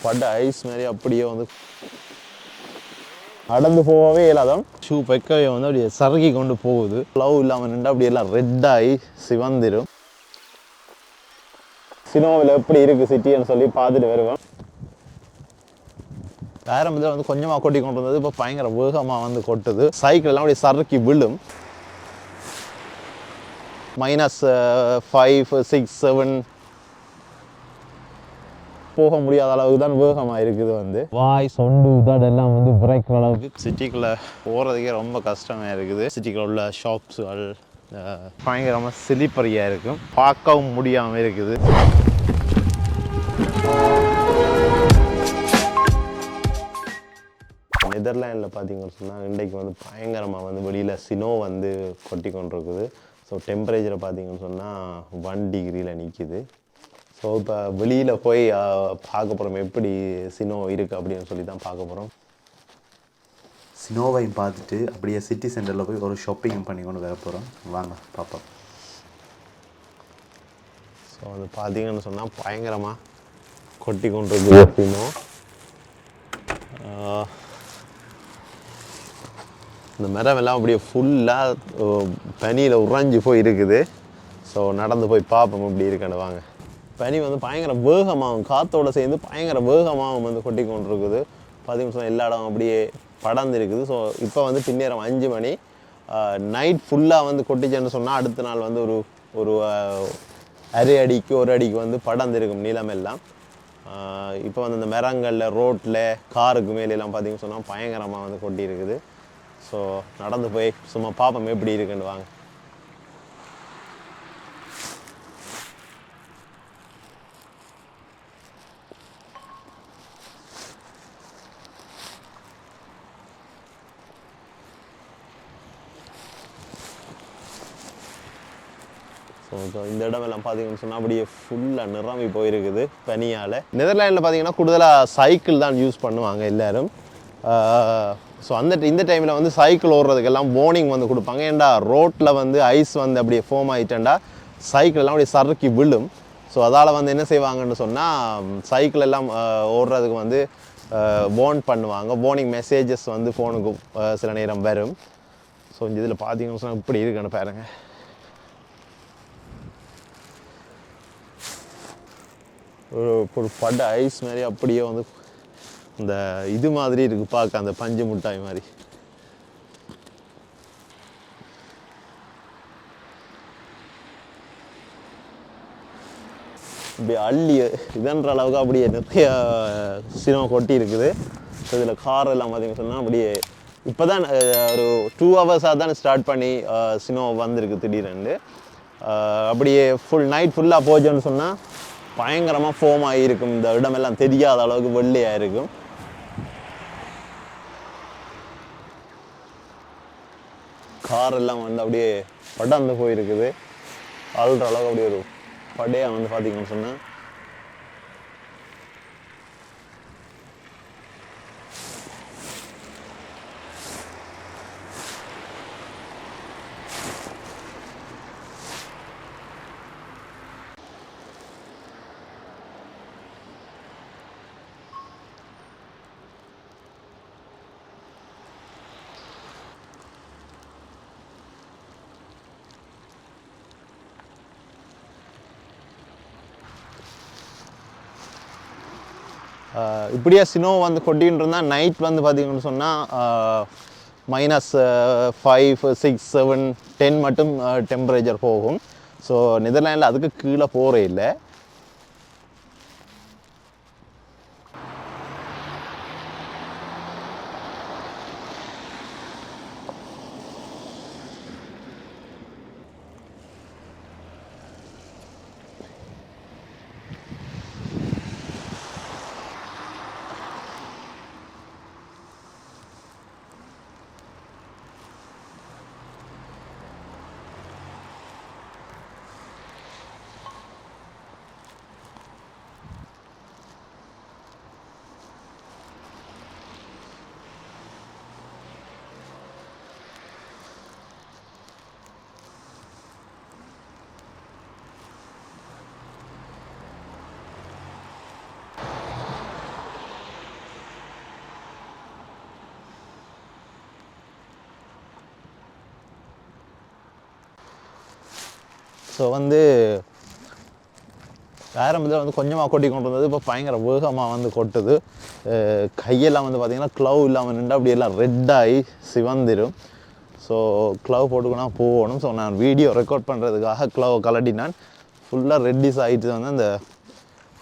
But ice மாதிரி அப்படியே வந்து நடந்து போகவே இல்லாதான் ஷூ வைக்கவே வந்து அப்படியே சறுக்கி கொண்டு போகுது. க்ளவ் இல்லாமல் நின்று அப்படியே எல்லாம் ரெட்டாகி சிவந்திரும். சினோவில் எப்படி இருக்குது சிட்டின்னு சொல்லி பார்த்துட்டு வருவேன். ஆரம்பத்தில் வந்து கொஞ்சமாக கொட்டி கொண்டு வந்தது, இப்போ பயங்கர வேகமாக வந்து கொட்டுது. சைக்கிள் எல்லாம் அப்படியே சறுக்கி விழும். -5, 6, 7 போக முடியாத அளவுக்கு தான் வேகமாக இருக்குது. வந்து வாய் சொண்டு உதடெல்லாம் வந்து விரைக்கிற அளவுக்கு சிட்டிக்குள்ளே போகிறதுக்கே ரொம்ப கஷ்டமாக இருக்குது. சிட்டிக்குள்ள உள்ள ஷாப்ஸுகள் பயங்கரமாக சிலிப்பரியாக இருக்கும், பார்க்கவும் முடியாமல் இருக்குது. நெதர்லாண்டில் பார்த்தீங்கன்னு சொன்னால் இன்றைக்கு வந்து பயங்கரமாக வந்து வெளியில் சினோ வந்து கொட்டி கொண்டிருக்குது. ஸோ டெம்பரேச்சரை பார்த்தீங்கன்னு சொன்னால் 1 டிகிரியில் நிற்கிது. ஸோ இப்போ வெளியில் போய் பார்க்க போகிறோம் எப்படி சினோ இருக்குது அப்படின்னு சொல்லி தான் பார்க்க போகிறோம். சினோவையும் பார்த்துட்டு அப்படியே சிட்டி சென்டரில் போய் ஒரு ஷாப்பிங் பண்ணி கொண்டு வர போகிறோம். வாங்க பார்ப்போம். ஸோ அது பார்த்தீங்கன்னு சொன்னால் பயங்கரமாக கொட்டி கொண்டு இருக்குது சினோ. இந்த மரம் எல்லாம் அப்படியே ஃபுல்லாக பனியில் உறைஞ்சி போய் இருக்குது. ஸோ நடந்து போய் பார்ப்போம் இப்படி இருக்குன்னு. வாங்க. பனி வந்து பயங்கர வேகமாகும், காற்றோடு சேர்ந்து பயங்கர வேகமாகவும் வந்து கொட்டி கொண்டு இருக்குது. 10 நிமிஷம் எல்லா இடம் அப்படியே படர்ந்து இருக்குது. ஸோ இப்போ வந்து பின்னேரம் 5 மணி. நைட் ஃபுல்லாக வந்து கொட்டிச்சேன்னு சொன்னால் அடுத்த நாள் வந்து ஒரு அரை அடிக்கு 1 அடிக்கு வந்து படர்ந்து இருக்கும் நிலமெல்லாம். இப்போ வந்து இந்த மரங்களில் ரோட்டில் காருக்கு மேலெல்லாம் பார்த்தீங்கன்னு சொன்னால் பயங்கரமாக வந்து கொட்டி இருக்குது. ஸோ நடந்து போய் சும்மா பார்ப்போம் எப்படி இருக்குன்னு. வாங்க. ஸோ இந்த இடமெல்லாம் பார்த்தீங்கன்னு சொன்னால் அப்படியே ஃபுல்லாக நிரம்பி போயிருக்குது பனியால். நெதர்லாண்டில் பார்த்தீங்கன்னா கூடுதலாக சைக்கிள் தான் யூஸ் பண்ணுவாங்க எல்லோரும். ஸோ இந்த டைமில் வந்து சைக்கிள் ஓடுறதுக்கெல்லாம் வார்னிங் வந்து கொடுப்பாங்க. ஏன்டா ரோட்டில் வந்து ஐஸ் வந்து அப்படியே ஃபோம் ஆகிட்டேன்டா சைக்கிள் எல்லாம் அப்படியே சறுக்கி விழும். ஸோ அதால் வந்து என்ன செய்வாங்கன்னு சொன்னால் சைக்கிள் எல்லாம் ஓடுறதுக்கு வந்து வார்ன் பண்ணுவாங்க. வார்னிங் மெசேஜஸ் வந்து ஃபோனுக்கு சில நேரம் வரும். ஸோ இந்த இதில் பார்த்தீங்கன்னு சொன்னால் இப்படி இருக்குன்னு பாருங்கள். ஒரு பட ஐஸ் மாதிரி அப்படியே வந்து இந்த இது மாதிரி இருக்குது பார்க்க, அந்த பஞ்சு மிட்டாய் மாதிரி. இப்படி அள்ளி இதன்ற அளவுக்கு அப்படியே நிறைய சினிமா கொட்டி இருக்குது. ஸோ இதில் கார் எல்லாம் பார்த்தீங்கன்னு சொன்னால் அப்படியே இப்போ தான் ஒரு 2 ஹவர்ஸாக தான் ஸ்டார்ட் பண்ணி சினிமா வந்திருக்கு திடீரென்று. அப்படியே நைட் ஃபுல்லாக போச்சோன்னு சொன்னால் பயங்கரமாக ஃபோம் ஆகியிருக்கும். இந்த இடமெல்லாம் தெரியாத அளவுக்கு வெள்ளையாக இருக்கும். கார் எல்லாம் வந்து அப்படியே படர்ந்து போயிருக்குது. அழுற அளவுக்கு அப்படியே ஒரு படையாக வந்து பார்த்தீங்கன்னு சொன்னால் இப்படியே சினோ வந்து கொட்டின்னு இருந்தால் நைட் வந்து பார்த்தீங்கன்னு சொன்னால் -5, 6, 7, 10 மட்டும் டெம்பரேச்சர் போகும். ஸோ நெதர்லாண்டில் அதுக்கு கீழே போகிறே இல்லை. ஸோ வந்து ஆரம்பத்தில் வந்து கொஞ்சமாக கொட்டி கொண்டு வந்தது, இப்போ பயங்கர வேகமாக வந்து கொட்டுது. கையெல்லாம் வந்து பார்த்திங்கன்னா க்ளவ் இல்லாமல் நின்று அப்படி எல்லாம் ரெட்டாகி சிவந்திரும். ஸோ க்ளவ் போட்டுக்கணும் போகணும். ஸோ நான் வீடியோ ரெக்கார்ட் பண்ணுறதுக்காக க்ளவ் கலட்டினான். ஃபுல்லாக ரெட்டிஸ் ஆகிட்டு வந்து அந்த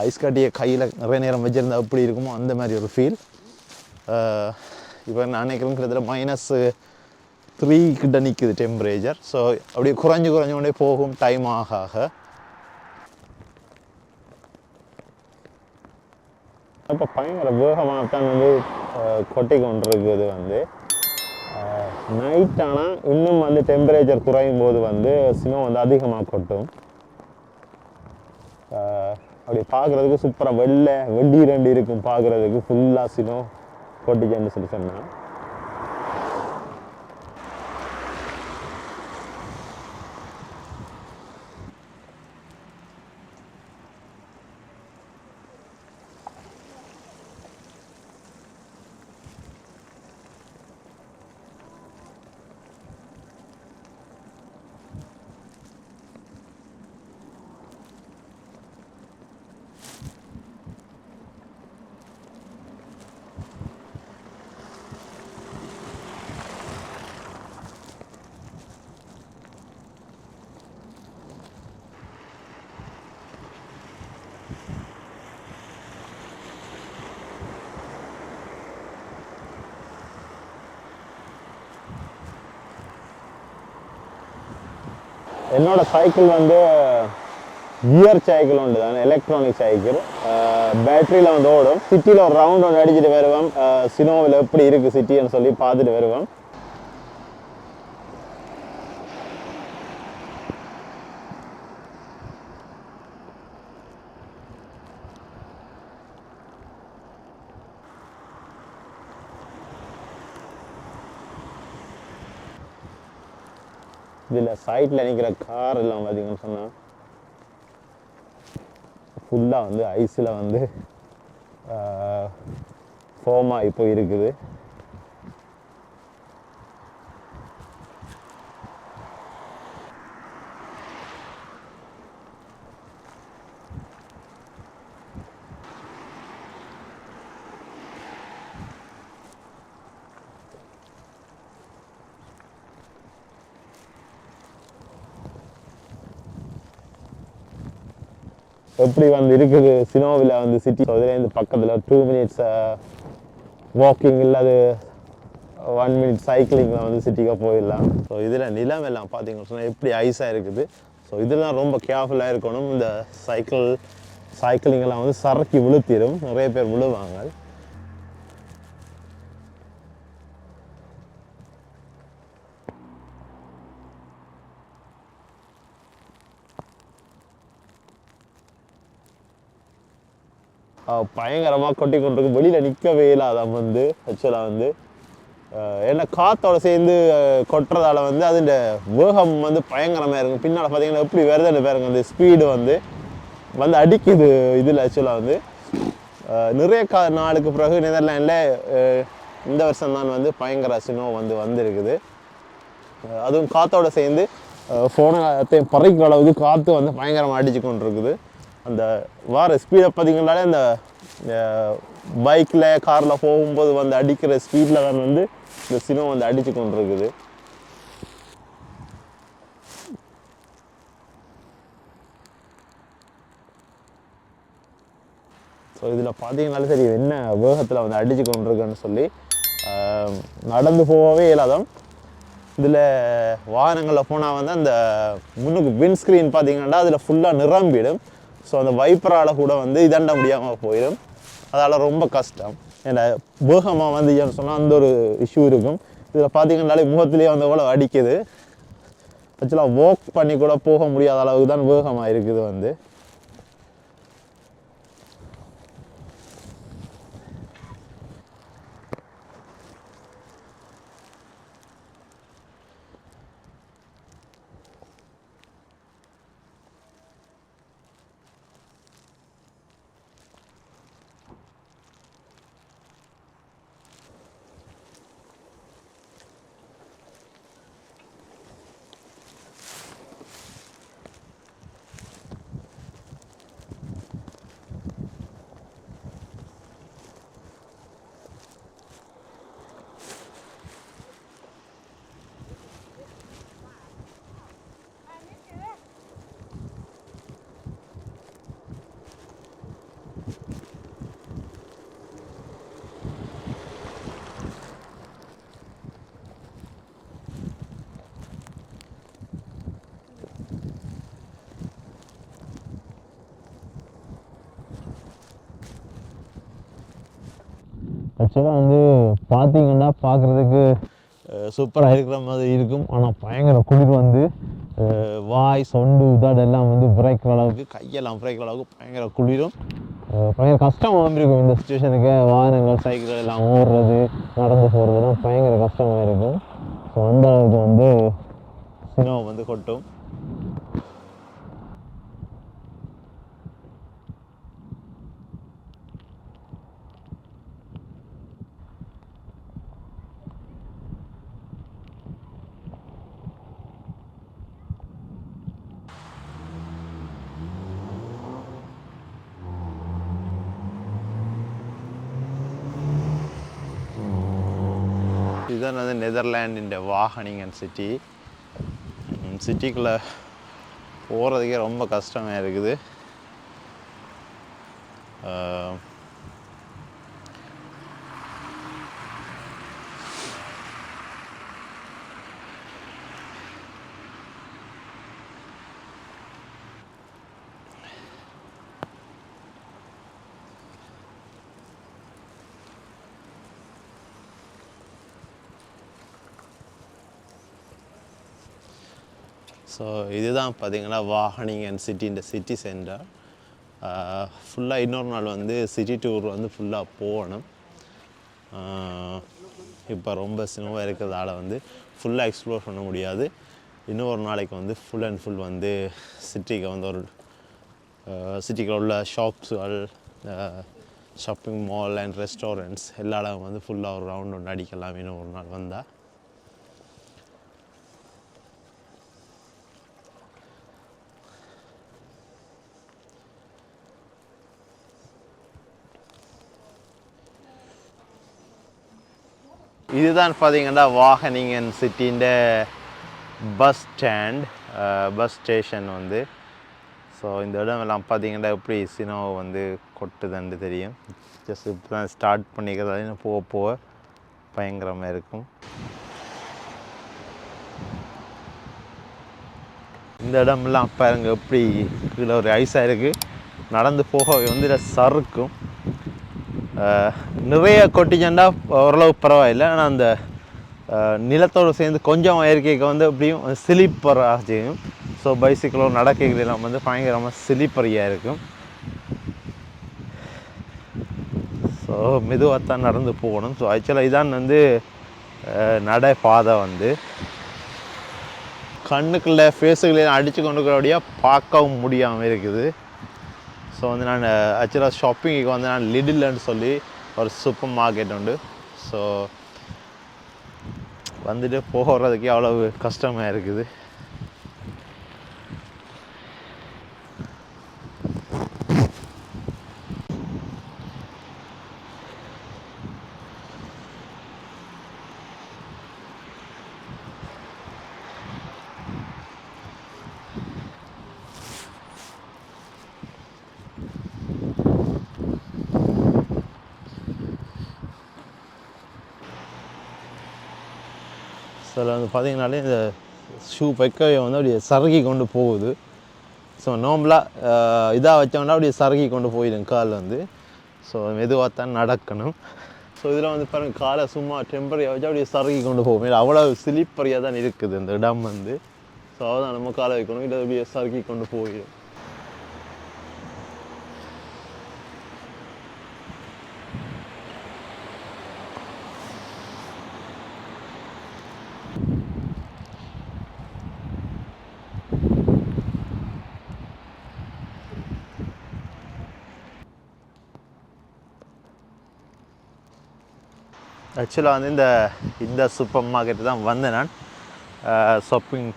ஐஸ் கட்டியை கையில் நிறைய நேரம் வச்சுருந்தா எப்படி இருக்குமோ அந்த மாதிரி ஒரு ஃபீல். இப்போ நான் நினைக்கிறேன் கிட்டத்தட்ட -3 கிட்ட நிற்குது டெம்பரேச்சர். ஸோ அப்படியே குறைஞ்சு கொண்டே போகும் டைம் ஆக. இப்போ பயங்கர வேகமாக தான் வந்து கொட்டி கொண்டிருக்குது வந்து. நைட் ஆனால் இன்னும் வந்து டெம்பரேச்சர் குறையும் போது வந்து ஸ்னோ வந்து அதிகமாக கொட்டும். அப்படி பார்க்குறதுக்கு சூப்பராக வெள்ளி ரெண்டு இருக்கும், பார்க்குறதுக்கு ஃபுல்லாக ஸ்னோ கொட்டிச்சேன்னு சொல்லி சொன்னேன். என்னோட சைக்கிள் வந்து கியர் சைக்கிள் உண்டு தான், எலக்ட்ரானிக் சைக்கிள். பேட்டரியில் வந்து ஓடும். சிட்டியில் ஒரு ரவுண்ட் ஒன்று அடிச்சுட்டு வருவோம், சினோவில் எப்படி இருக்குது சிட்டின்னு சொல்லி பார்த்துட்டு வருவோம். இதில் சைட்டில் நிற்கிற கார் எல்லாம் பார்த்தீங்கன்னு சொன்னால் ஃபுல்லாக வந்து ஐஸில் வந்து ஃபார்மாக இப்போ இருக்குது. எப்படி வந்து இருக்குது சினோவில் வந்து சிட்டி. ஸோ இதுலேருந்து பக்கத்தில் 2 minutes வாக்கிங் இல்லாது 1 minute சைக்கிளிங்கில் வந்து சிட்டிக்கு போயிடலாம். ஸோ இதில் நிலம் எல்லாம் பார்த்தீங்கன்னு சொன்னால் எப்படி ஐஸாக இருக்குது. ஸோ இதெல்லாம் ரொம்ப கேர்ஃபுல்லாக இருக்கணும். இந்த சைக்கிளிங்கெல்லாம் வந்து சறுக்கி விழுத்திடும், நிறைய பேர் விழுவாங்க. பயங்கரமாக கொட்டி கொண்டிருக்கு, வெளியில் நிற்கவே இல்லாத வந்து ஆக்சுவலாக வந்து ஏன்னா காற்றோட சேர்ந்து கொட்டுறதால வந்து அது வேகம் வந்து பயங்கரமாக இருக்கும். பின்னால் பார்த்தீங்கன்னா எப்படி வருதுன்னு பாருங்க, அந்த ஸ்பீடு வந்து அடிக்குது. இதில் ஆக்சுவலாக வந்து நிறைய நாளுக்கு பிறகு நெதர்லாண்டில் இந்த வருஷம் தான் வந்து பயங்கர ஸ்னோ வந்துருக்குது. அதுவும் காற்றோட சேர்ந்து ஃபோனையும் பறைக்கிற அளவுக்கு காற்று வந்து பயங்கரமாக அடித்து கொண்டு இருக்குது. அந்த வார ஸ்பீடை பார்த்தீங்கன்னாலே அந்த பைக்கில் காரில் போகும்போது வந்து அடிக்கிற ஸ்பீடில் தான் வந்து இந்த ஸ்னோ வந்து அடித்து கொண்டு இருக்குது. ஸோ இதில் பார்த்தீங்கன்னாலே சரி என்ன வேகத்தில் வந்து அடித்து கொண்டு இருக்குன்னு சொல்லி நடந்து போகவே இல்லாதான். இதில் வாகனங்களில் போனால் வந்து அந்த முன்னுக்கு விண்ட்ஸ்க்ரீன் பார்த்தீங்கன்னா அதில் ஃபுல்லாக நிரம்பிடும். ஸோ அந்த வைப்பரால் கூட வந்து இதண்ட முடியாமல் போயிடும். அதால் ரொம்ப கஷ்டம். ஏன்னா வேகமாக வந்து ஏன்னு சொன்னால் அந்த ஒரு இஷ்யூ இருக்கும். இதில் பார்த்தீங்கன்னாலே முகத்திலே வந்து கூட அடிக்குது. ஆக்சுவலாக வாக் பண்ணி கூட போக முடியாத அளவுக்கு தான் வேகமாக இருக்குது வந்து. ஆக்சுவலாக வந்து பார்த்தீங்கன்னா பார்க்குறதுக்கு சூப்பராக இருக்கிற மாதிரி இருக்கும். ஆனால் பயங்கர குளிர் வந்து வாய் சொண்டு உதடெல்லாம் வந்து விரைக்கிற அளவுக்கு, கையெல்லாம் விரைக்கிற அளவுக்கு பயங்கர குளிரும். பயங்கர கஷ்டமாக இருக்கும் இந்த சுச்சுவேஷனுக்கு. வாகனங்கள் சைக்கிள் எல்லாம் ஓடுறது, நடந்து போகிறதுலாம் பயங்கர கஷ்டமாக இருக்கும். ஸோ அந்த அளவுக்கு வந்து ஸ்னோ வந்து கொட்டும். இதுதான் வந்து நெதர்லாண்டின் வாகனிங்கன் சிட்டி. சிட்டிக்குள்ளே போகிறதுக்கே ரொம்ப கஷ்டமாக இருக்குது. ஸோ இதுதான் பார்த்தீங்கன்னா வாகனிங்கன் சிட்டின்ற சிட்டி சென்டர். ஃபுல்லாக இன்னொரு நாள் வந்து சிட்டி டூர் வந்து ஃபுல்லாக போகணும். இப்போ ரொம்ப ஸ்னோவாக இருக்கிறதால வந்து ஃபுல்லாக எக்ஸ்ப்ளோர் பண்ண முடியாது. இன்னொரு நாளைக்கு வந்து ஃபுல் அண்ட் ஃபுல் வந்து சிட்டிக்கு வந்து ஒரு சிட்டிக்குள்ள உள்ள ஷாப்ஸுகள், ஷாப்பிங் மால் அண்ட் ரெஸ்டாரண்ட்ஸ் எல்லா இடம் வந்து ஃபுல்லாக ஒரு ரவுண்ட் ஒன்று அடிக்கலாம் இன்னும் ஒரு நாள் வந்தால். இதுதான் பார்த்தீங்கன்னா வாகனிங்கன் சிட்டின்ற பஸ் ஸ்டாண்ட், பஸ் ஸ்டேஷன் வந்து. ஸோ இந்த இடம் எல்லாம் பார்த்தீங்கன்னா எப்படி ஸ்னோ வந்து கொட்டுதுன்னு தெரியும். ஜஸ்ட் இப்போ தான் ஸ்டார்ட் பண்ணிக்கிறதால போக போக பயங்கரமாக இருக்கும். இந்த இடம்லாம் பாருங்க எப்படி கீழே ஒரு ஐஸாக இருக்குது. நடந்து போக வந்து இதில் சறுக்கும். நிறைய கொட்டிச்சண்டா ஓரளவு பரவாயில்லை. ஆனால் அந்த நிலத்தோடு சேர்ந்து கொஞ்சம் இயற்கைக்கு வந்து எப்படியும் ஸ்லிப்பராக செய்யும். ஸோ பைசிக்கிளோ நடக்கைகளெல்லாம் வந்து பயங்கரமாக ஸ்லிப்பரியாக இருக்கும். ஸோ மெதுவாக தான் நடந்து போகணும். ஸோ ஆக்சுவலாக இதான் வந்து நடைபாதை வந்து கண்ணுக்குள்ளே ஃபேஸுகளெல்லாம் அடித்து கொண்டு இருக்கிறபடியாக பார்க்கவும் முடியாமல் இருக்குது. ஸோ வந்து நான் ஆக்சுவலாக ஷாப்பிங்குக்கு வந்து நான் லிடில்னு சொல்லி ஒரு சூப்பர் மார்க்கெட் உண்டு. ஸோ வந்துட்டு போகிறதுக்கே அவ்வளவு கஷ்டமாக இருக்குது. ஸோ அதில் வந்து பார்த்திங்கனாலே இந்த ஷூ வைக்கவே வந்து அப்படியே சறுகி கொண்டு போகுது. ஸோ நார்மலாக இதாக வச்சோம்னா அப்படியே சறுகி கொண்டு போயிடும் கால் வந்து. ஸோ மெதுவாக தான் நடக்கணும். ஸோ இதில் வந்து பாருங்கள் காலை சும்மா டெம்பரரியாக வச்சா அப்படியே சறுகி கொண்டு போகும். அவ்வளோ ஸ்லிப்பரியாக தான் இருக்குது இந்த இடம் வந்து. ஸோ அதான் நம்ம காலை வைக்கணும், இல்லை அப்படியே சறுகி கொண்டு போயிடும். ஆக்சுவலாக வந்து இந்த சூப்பர் மார்க்கெட்டு தான் வந்தேன் நான் ஷாப்பிங்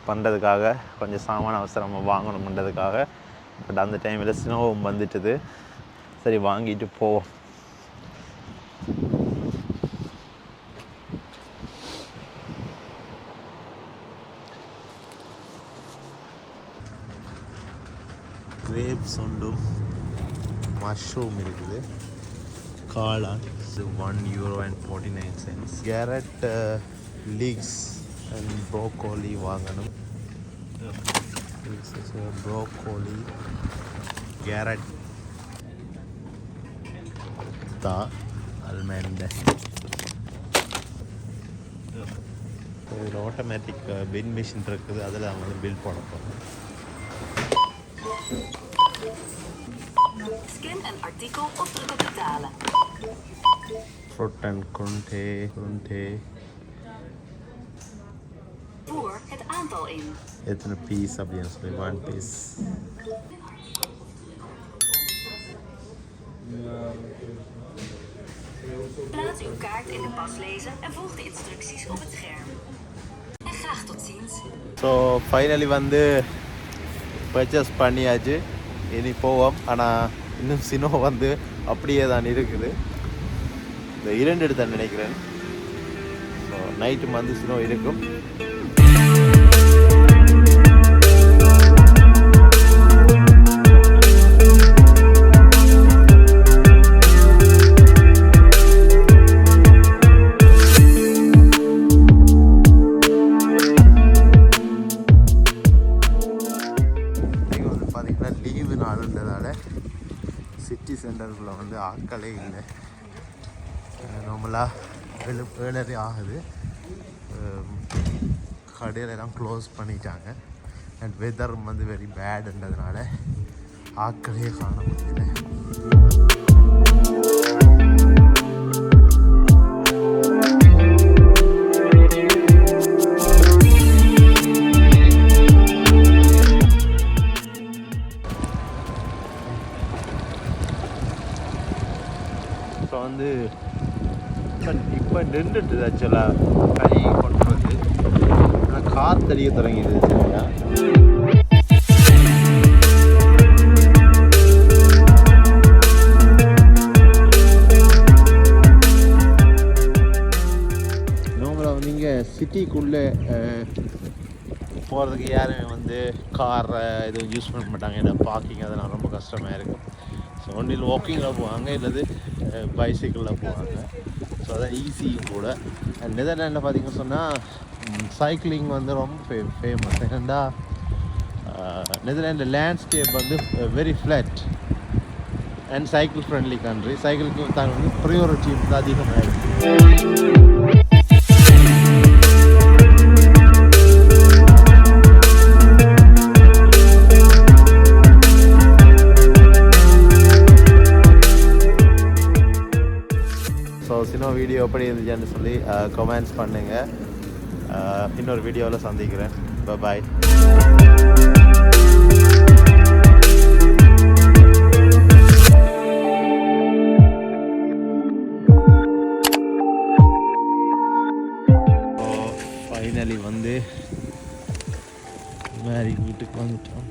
பண்ணுறதுக்காக. கொஞ்சம் சாமான அவசரமாக வாங்கணும்ன்றதுக்காக. பட் அந்த டைமில் ஸ்னோவும் வந்துட்டுது. சரி வாங்கிட்டு போவோம். கிரேப்ஸ் உண்டு, மஷ்ரூம் இருக்குது, காளான் €1.49. கேரட், லீக்ஸ் அண்ட் ப்ரோக்கோலி வாங்கணும். ப்ரோக்கோலி, கேரட் தான் almond. ஒரு ஆட்டோமேட்டிக் பின் மிஷின் இருக்குது, அதில் அவங்க வந்து பில் போட போகிறோம். Scan een artikel of druk op betalen. Fruit and groente. Voer het aantal in. எத்தனை பீஸ் அப்படின்னு சொல்லி 1 piece. Plaats uw kaart in de paslezer en volg de instructies op het scherm. En graag tot ziens. So finally வந்து purchase பண்ணியாச்சு. இனி போவோம். ஆனால் இன்னும் சினோ வந்து அப்படியே தான் இருக்குது. இந்த 2 எடுத்தேன் நினைக்கிறேன். ஸோ நைட்டு வந்து சினோ இருக்கும். லீவு நாளுன்றதால சிட்டி சென்டருக்குள்ளே வந்து ஆட்களே இல்லை. நார்மலாக 7:30 ஆகுது. கடையிலலாம் க்ளோஸ் பண்ணிட்டாங்க. அண்ட் வெதர் வந்து வெரி பேடுன்றதுனால ஆட்களே காண முடியல. ஸோ வந்து இப்போ நின்றுட்டு ஆக்சுவலாக கை கொண்டு வந்து ஆனால் காற்றடிக்க தொடங்கிடுது. சரியா நார்மலாக வந்து இங்கே சிட்டிக்குள்ளே போகிறதுக்கு யாருமே வந்து கார் எதுவும் யூஸ் பண்ண மாட்டாங்க. ஏன்னா பார்க்கிங் அதெல்லாம் ரொம்ப கஷ்டமாக இருக்கும். ஸோ ஒன்றில் வாக்கிங்கில் போவாங்க, இல்லது பைசைக்கிளில் போவாங்க. ஸோ அதான் ஈஸியும் கூட. அண்ட் நெதர்லாண்டில் பார்த்திங்கன்னு சொன்னால் சைக்கிளிங் வந்து ரொம்ப ஃபேமஸ். ஏன்னா நெதர்லாண்டில் லேண்ட்ஸ்கேப் வந்து very flat and cycle friendly country. சைக்கிளுக்கு தான் வந்து ப்ரியாரிட்டி வந்து அதிகமாக இருக்குது. சின்ன வீடியோ எப்படி இருந்துச்சுன்னு சொல்லி கமெண்ட்ஸ் பண்ணுங்கள். இன்னொரு வீடியோவில் சந்திக்கிறேன். பாய். ஃபைனலி வந்து வீட்டுக்கு வந்துட்டோம்.